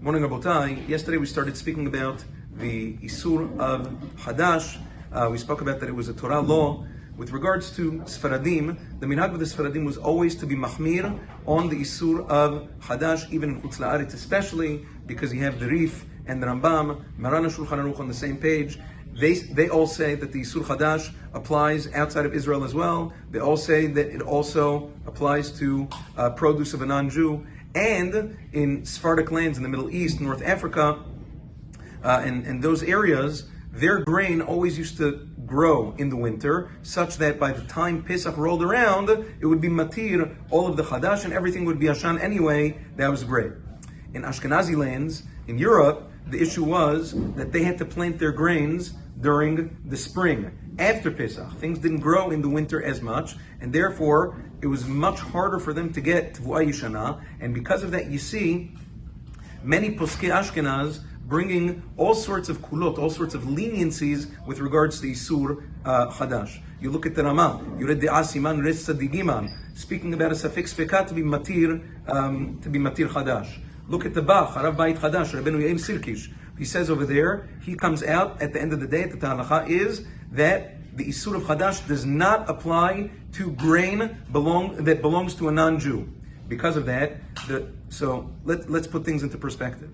Morning, Rabotai. Yesterday we started speaking about the Isur of Chadash. We spoke about that it was a Torah law. With regards to Sfaradim, the minhag of the Sfaradim was always to be mahmir on the Isur of Chadash, even in Chutz La'aretz, especially because you have the Rif and the Rambam, Maran Shulchan Aruch on the same page. They all say that the Isur Chadash applies outside of Israel as well. They all say that it also applies to produce of a non-Jew. And in Sephardic lands in the Middle East, North Africa, and those areas, their grain always used to grow in the winter, such that by the time Pesach rolled around, it would be matir, all of the Chadash, and everything would be Yashan anyway. That was great. In Ashkenazi lands, in Europe, the issue was that they had to plant their grains during the spring, after Pesach. Things didn't grow in the winter as much, and therefore it was much harder for them to get Tevuah Yishana, and because of that, you see many Poskei Ashkenaz bringing all sorts of kulot, all sorts of leniencies with regards to Isur Chadash. You look at the Ramah, you read the Asiman, Res Tzadigiman, speaking about a Safek Sfekat to be matir Chadash. Look at the Bach, Harav Bait Chadash, Rabbeinu Yaim Sirkish. He says over there, he comes out at the end of the day, at the Halacha, is that the Isur of Chadash does not apply to grain that belongs to a non-Jew. Because of that, so let's put things into perspective.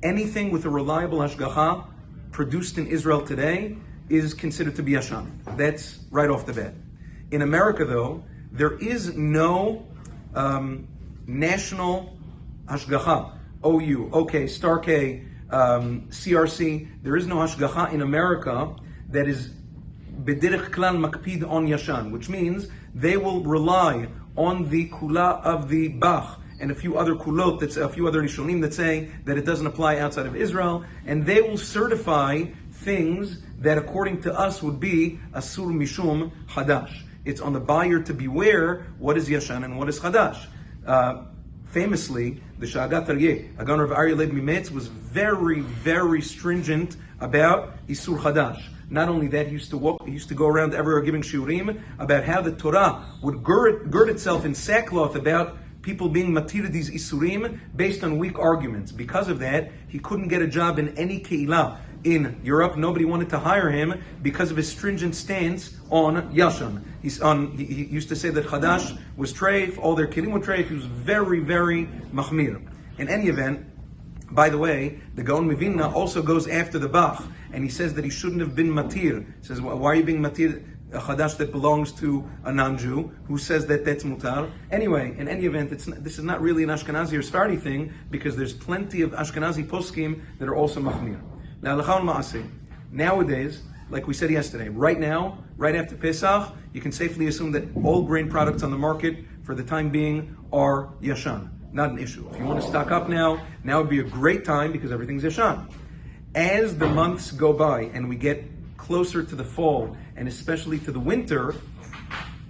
Anything with a reliable hashgacha produced in Israel today is considered to be Yashan. That's right off the bat. In America, though, there is no national hashgacha. OU, OK, Star K, CRC. There is no hashgacha in America that is b'derech klal makpid on Yashan, which means they will rely on the kula of the Bach and a few other kulot, that's a few other rishonim that say that it doesn't apply outside of Israel, and they will certify things that according to us would be asur mishum chadash. It's on the buyer to beware what is Yashan and what is Chadash. Famously, the Shagat Aryeh, a gunner of Aryeh Leib Mimetz, was very, very stringent about Isur Chadash. Not only that, he used to go around everywhere giving shiurim about how the Torah would gird itself in sackcloth about people being matir these isurim based on weak arguments. Because of that, he couldn't get a job in any keilah in Europe. Nobody wanted to hire him because of his stringent stance on Yashan. He used to say that Chadash was treif, all their kilim were treif. He was very, very machmir. In any event, by the way, the Gaon Mivilna also goes after the Bach, and he says that he shouldn't have been matir. He says, why are you being matir a Chadash that belongs to a non-Jew? Who says that that's mutar? Anyway, in any event, this is not really an Ashkenazi or Sephardi thing, because there's plenty of Ashkenazi poskim that are also machmir. Now, Halacha Ma'aseh. Nowadays, like we said yesterday, right now, right after Pesach, you can safely assume that all grain products on the market for the time being are Yashan. Not an issue. If you want to stock up now would be a great time because everything's Yashan. As the months go by and we get closer to the fall and especially to the winter,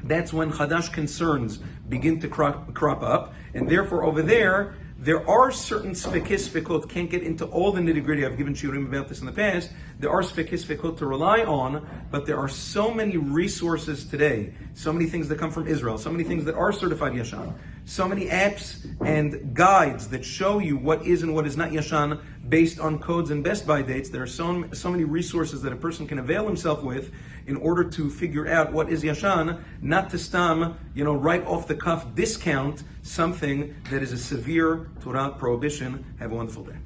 that's when Chadash concerns begin to crop up, and therefore over there are certain sfekot, can't get into all the nitty-gritty, I've given shiurim about this in the past, there are sfekot to rely on, but there are so many resources today, so many things that come from Israel, so many things that are certified Yashan, so many apps and guides that show you what is and what is not Yashan based on codes and best buy dates. There are so many resources that a person can avail himself with in order to figure out what is Yashan, not to stam, right off the cuff discount something that is a severe Torah prohibition. Have a wonderful day.